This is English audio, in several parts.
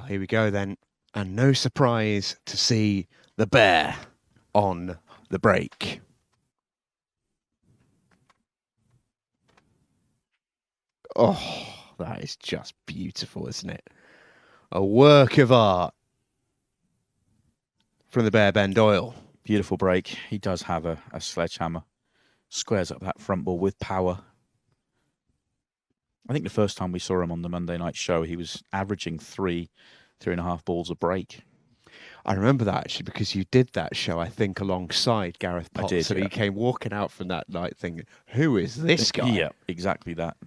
here we go then. And no surprise to see the bear on the break. Oh, that is just beautiful, isn't it? A work of art from the bear Ben Doyle. Beautiful break. He does have a sledgehammer. Squares up that front ball with power. I think the first time we saw him on the Monday night show, he was averaging 3.5 balls a break. I remember that actually because you did that show, I think, alongside Gareth Potts. I did, so yeah. he came walking out from that night thinking, who is this guy? Yeah, exactly that.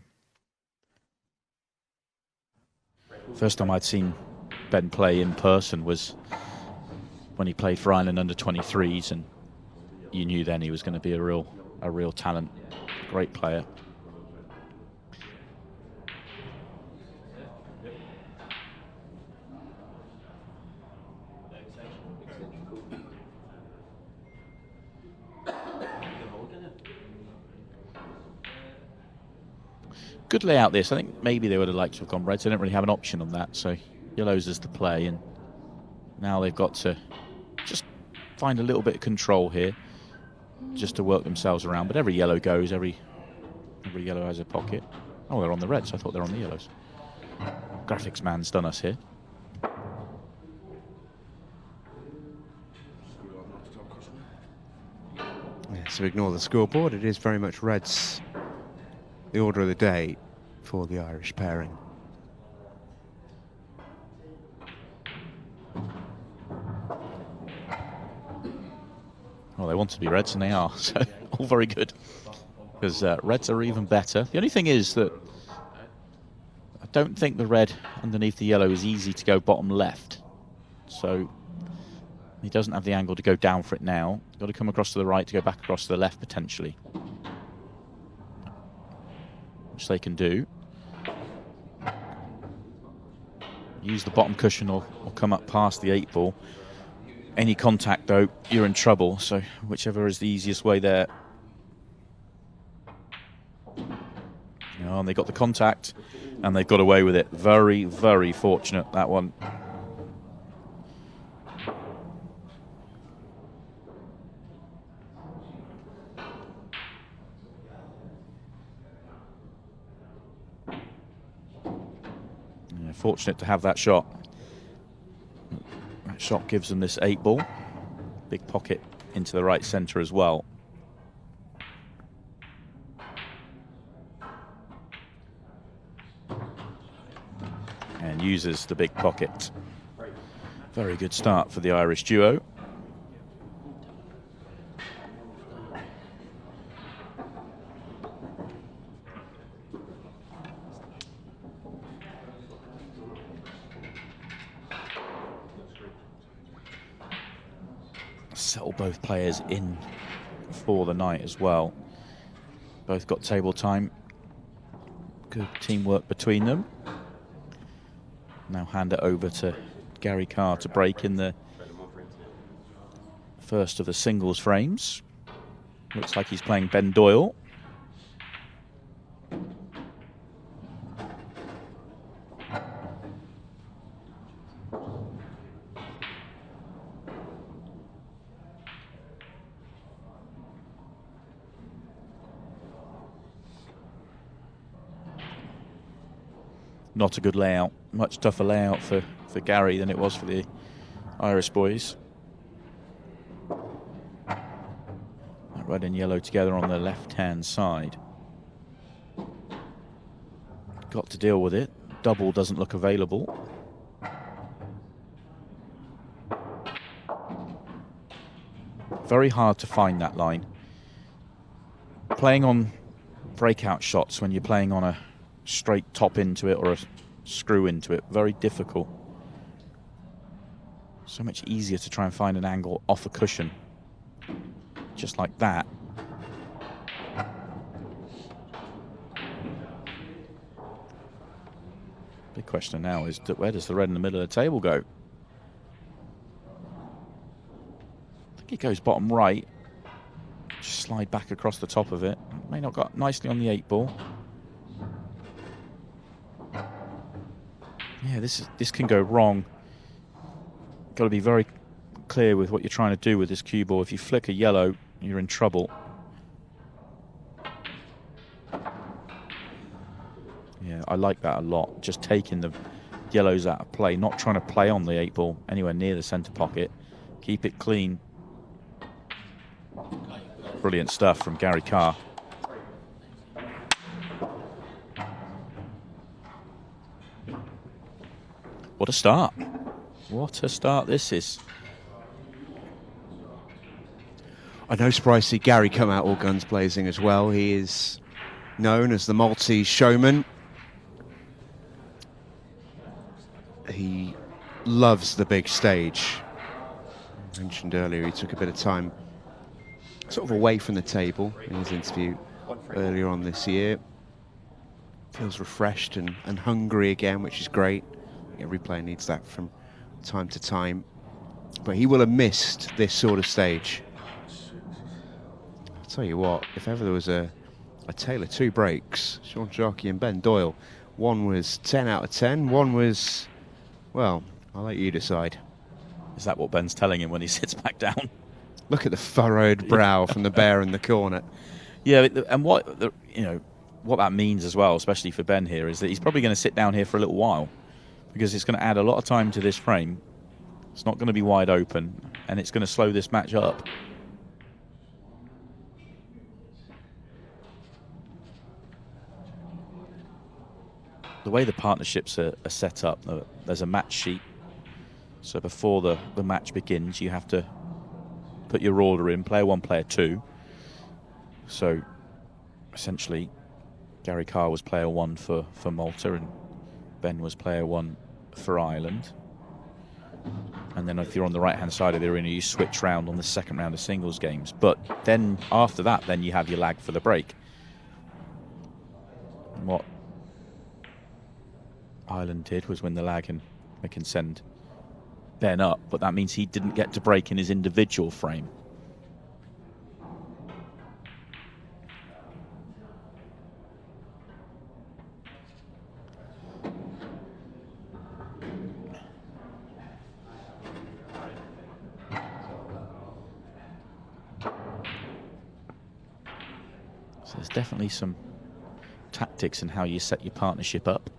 First time I'd seen Ben play in person was when he played for Ireland under 23s, and you knew then he was going to be a real talent, great player. Good layout this. I think maybe they would have liked to have gone reds. They don't really have an option on that, so yellows is the play, and now they've got to just find a little bit of control here just to work themselves around. But every yellow goes, every yellow has a pocket. Oh, they're on the reds. I thought they were on the yellows. Graphics man's done us here. Yeah, so ignore the scoreboard. It is very much reds. The order of the day for the Irish pairing. Well, they want to be reds, and they are, so all very good. Because reds are even better. The only thing is that I don't think the red underneath the yellow is easy to go bottom left. So he doesn't have the angle to go down for it now. Got to come across to the right to go back across to the left, potentially. Which they can do. Use the bottom cushion or come up past the 8 ball. Any contact, though, you're in trouble. So whichever is the easiest way there. Oh, and they got the contact, and they've got away with it. Very, very fortunate, that one. Yeah, fortunate to have that shot. That shot gives them this 8 ball. Big pocket into the right centre as well. And uses the big pocket. Very good start for the Irish duo. Settle both players in for the night as well. Both got table time. Good teamwork between them. Now hand it over to Garry Carr to break in the first of the singles frames. Looks like he's playing Ben Doyle. Not a good layout. Much tougher layout for Garry than it was for the Irish boys. Red and yellow together on the left-hand side. Got to deal with it. Double doesn't look available. Very hard to find that line. Playing on breakout shots when you're playing on a straight top into it or a screw into it, very difficult. So much easier to try and find an angle off a cushion, just like that. Big question now is, where does the red in the middle of the table go? I think it goes bottom right. Just slide back across the top of it. May not got nicely on the 8 ball. Yeah, this can go wrong. Got to be very clear with what you're trying to do with this cue ball. If you flick a yellow, you're in trouble. Yeah, I like that a lot. Just taking the yellows out of play, not trying to play on the 8 ball anywhere near the centre pocket. Keep it clean. Brilliant stuff from Garry Carr. What a start. What a start this is. I'm no surprise to see Garry come out all guns blazing as well. He is known as the Maltese showman. He loves the big stage. I mentioned earlier he took a bit of time sort of away from the table in his interview earlier on this year. Feels refreshed and hungry again, which is great. Every player needs that from time to time. But he will have missed this sort of stage. I'll tell you what, if ever there was a tale of 2 breaks, Shaun Sharkey and Ben Doyle, one was 10 out of 10, one was, well, I'll let you decide. Is that what Ben's telling him when he sits back down? Look at the furrowed brow from the bear in the corner. Yeah, and what that means as well, especially for Ben here, is that he's probably going to sit down here for a little while, because it's going to add a lot of time to this frame. It's not going to be wide open, and it's going to slow this match up. The way the partnerships are set up, there's a match sheet. So before the match begins, you have to put your order in, player 1, player 2. So essentially, Garry Carr was player 1 for Malta, and Ben was player 1 for Ireland. And then if you're on the right-hand side of the arena, you switch round on the second round of singles games. But then after that, then you have your lag for the break. And what Ireland did was win the lag, and they can send Ben up, but that means he didn't get to break in his individual frame. So there's definitely some tactics in how you set your partnership up.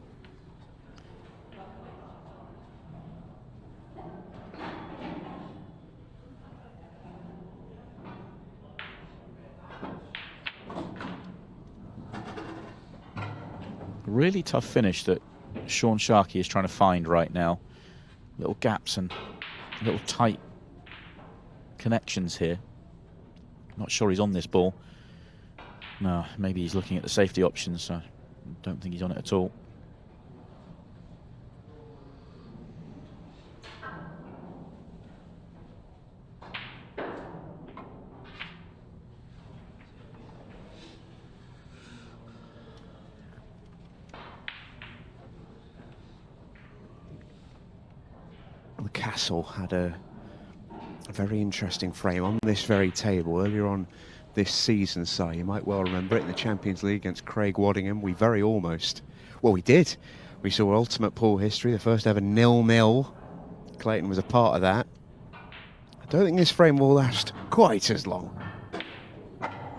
Really tough finish that Shaun Sharkey is trying to find right now. Little gaps and little tight connections here. Not sure he's on this ball. No, maybe he's looking at the safety options. So I don't think he's on it at all. Castle had a very interesting frame on this very table earlier on this season, so you might well remember it in the Champions League against Craig Waddingham. We very almost, well, we did. We saw ultimate pool history, the first ever 0-0. Clayton was a part of that. I don't think this frame will last quite as long.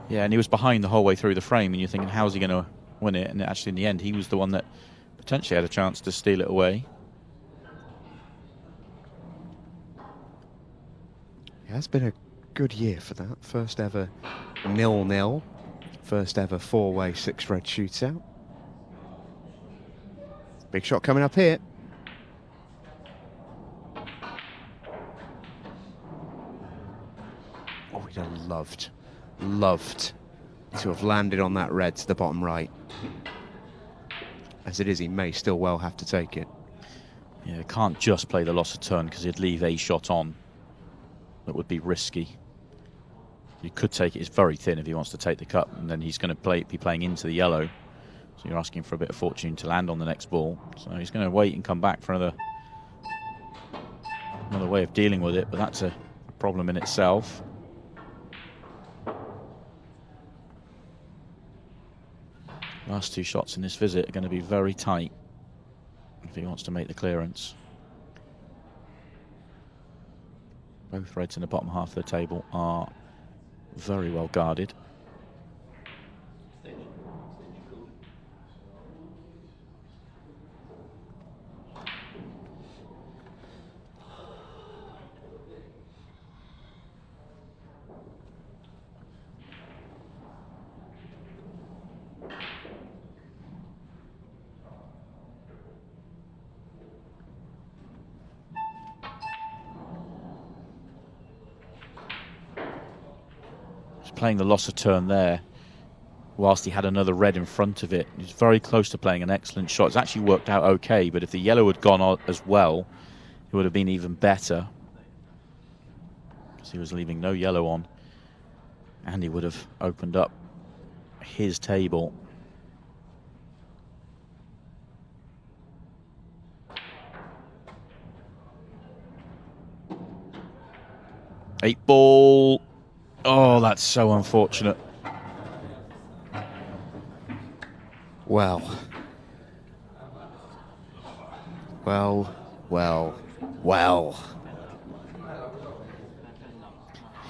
Yeah, and he was behind the whole way through the frame, and you're thinking, how's he going to win it? And actually, in the end, he was the one that potentially had a chance to steal it away. It has been a good year for that. First ever 0-0. First ever 4-way 6-red shootout. Big shot coming up here. Oh, we'd have loved to have landed on that red to the bottom right. As it is, he may still well have to take it. Yeah, can't just play the loss of turn, because he'd leave a shot on. That would be risky. You could take it. It's very thin if he wants to take the cut, and then he's going to be playing into the yellow. So you're asking for a bit of fortune to land on the next ball. So he's going to wait and come back for another way of dealing with it, but that's a problem in itself. Last 2 shots in this visit are going to be very tight. if he wants to make the clearance. Both reds in the bottom half of the table are very well guarded. Playing the loss of turn there, whilst he had another red in front of it. He's very close to playing an excellent shot. It's actually worked out okay, but if the yellow had gone on as well, it would have been even better. Because he was leaving no yellow on, and he would have opened up his table. Eight ball. Oh, that's so unfortunate. Well.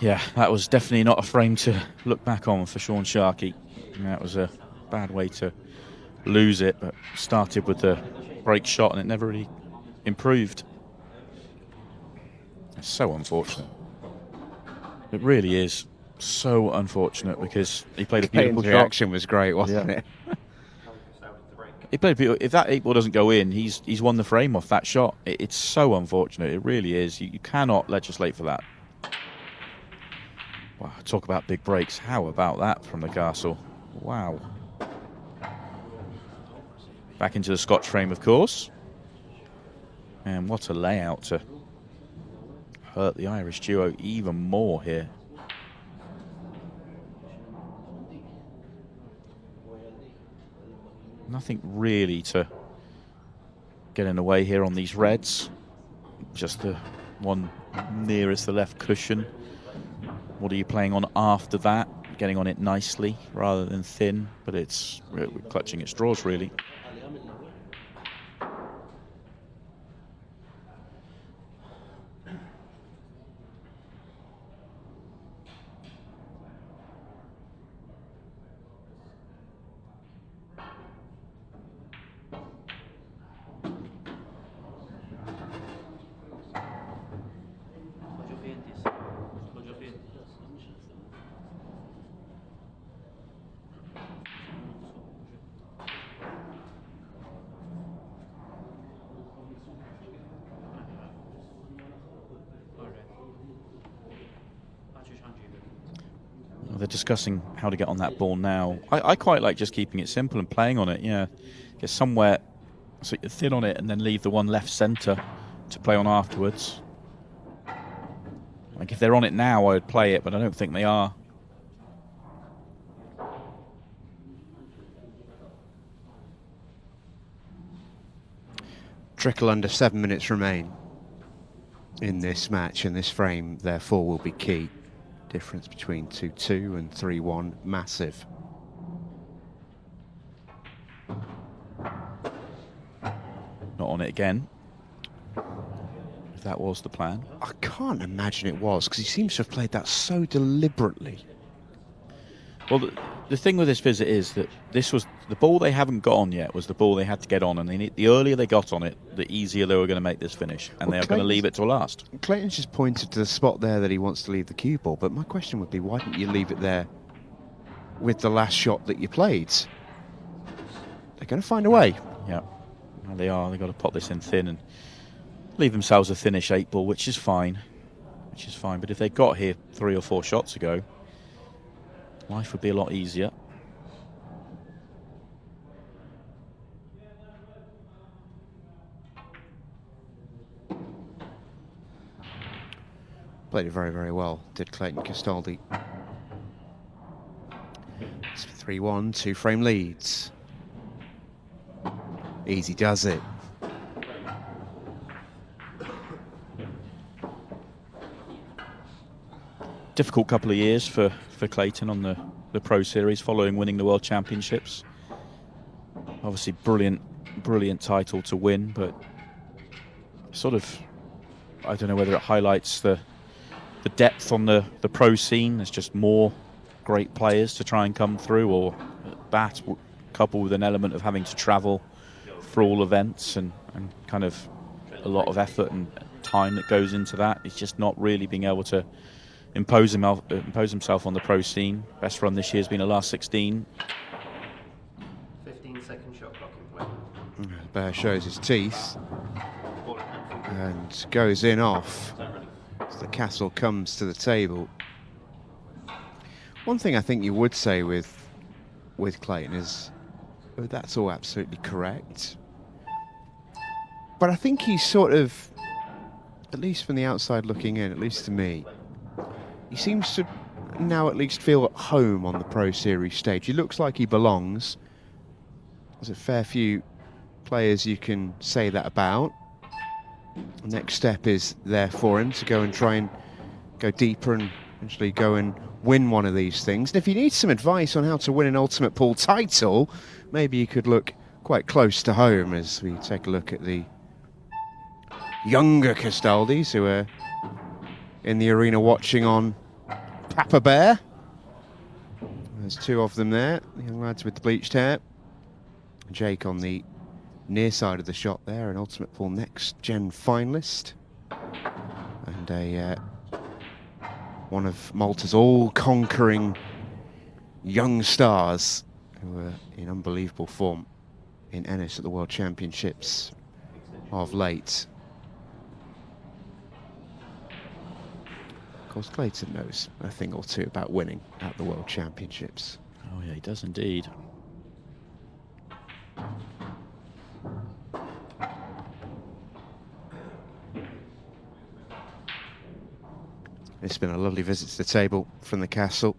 Yeah, that was definitely not a frame to look back on for Shaun Sharkey. That was a bad way to lose it, but started with the break shot and it never really improved. It's so unfortunate. It really is so unfortunate because he played a beautiful shot. The reaction was great, wasn't it? He played if that 8 ball doesn't go in, he's won the frame off that shot. It's so unfortunate. It really is. You cannot legislate for that. Wow, talk about big breaks. How about that from the castle? Wow. Back into the Scotch frame, of course. And what a layout to hurt the Irish duo even more here. Nothing really to get in the way here on these reds. Just the one nearest the left cushion. What are you playing on after that? Getting on it nicely rather than thin, but it's clutching at straws really. They're discussing how to get on that ball now. I quite like just keeping it simple and playing on it, yeah. Get somewhere so you're thin on it and then leave the one left centre to play on afterwards. Like if they're on it now, I would play it, but I don't think they are. Trickle under 7 minutes remain in this match, and this frame therefore will be key. Difference between 2-2 and 3-1, massive. Not on it again, if that was the plan. I can't imagine it was, because he seems to have played that so deliberately. Well, the thing with this visit is that this was the ball they haven't got on yet, was the ball they had to get on, and the earlier they got on it, the easier they were going to make this finish, and they are going to leave it till last. Clayton's just pointed to the spot there that he wants to leave the cue ball, but my question would be, why didn't you leave it there with the last shot that you played? They're going to find a way. Yeah, well, they are. They've got to pot this in thin and leave themselves a thinnish 8 ball, which is fine. But if they got here 3 or 4 shots ago, life would be a lot easier. Played it very, very well, did Clayton Castaldi. It's 3-1, 2-frame leads. Easy does it. Difficult couple of years for Clayton on the Pro Series following winning the World Championships. Obviously brilliant brilliant title to win, but sort of, I don't know whether it highlights the depth on the pro scene. There's just more great players to try and come through, or that coupled with an element of having to travel for all events and kind of a lot of effort and time that goes into that. He's just not really being able to impose himself on the pro scene. Best run this year has been a last 16. 15-second shot clock in play. The bear shows his teeth and goes in off as the castle comes to the table. One thing I think you would say with Clayton is that's all absolutely correct. But I think he's sort of, at least from the outside looking in, at least to me, he seems to now at least feel at home on the Pro Series stage. He looks like he belongs. There's a fair few players you can say that about. The next step is there for him to go and try and go deeper and eventually go and win one of these things. And if he needs some advice on how to win an Ultimate Pool title, maybe he could look quite close to home as we take a look at the younger Castaldis who are in the arena watching on Papa Bear. There's two of them there, the young lads with the bleached hair. Jake on the near side of the shot there, an Ultimate Pool Next Gen finalist. And one of Malta's all-conquering young stars who are in unbelievable form in Ennis at the World Championships of late. Of course, Clayton knows a thing or two about winning at the World Championships. Oh yeah, he does indeed. It's been a lovely visit to the table from the castle.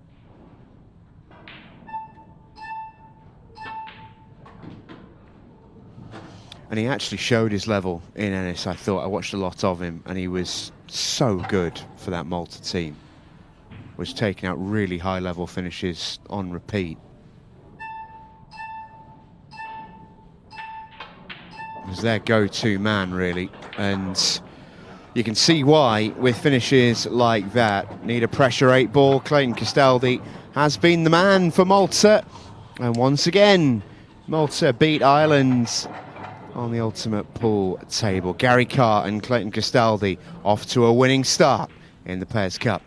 And he actually showed his level in Ennis, I thought. I watched a lot of him, and he was so good for that Malta team. Was taking out really high-level finishes on repeat. Was their go-to man, really. And you can see why, with finishes like that. Need a pressure 8 ball. Clayton Castaldi has been the man for Malta. And once again, Malta beat Ireland on the Ultimate Pool table. Garry Carr and Clayton Castaldi off to a winning start in the Pairs Cup.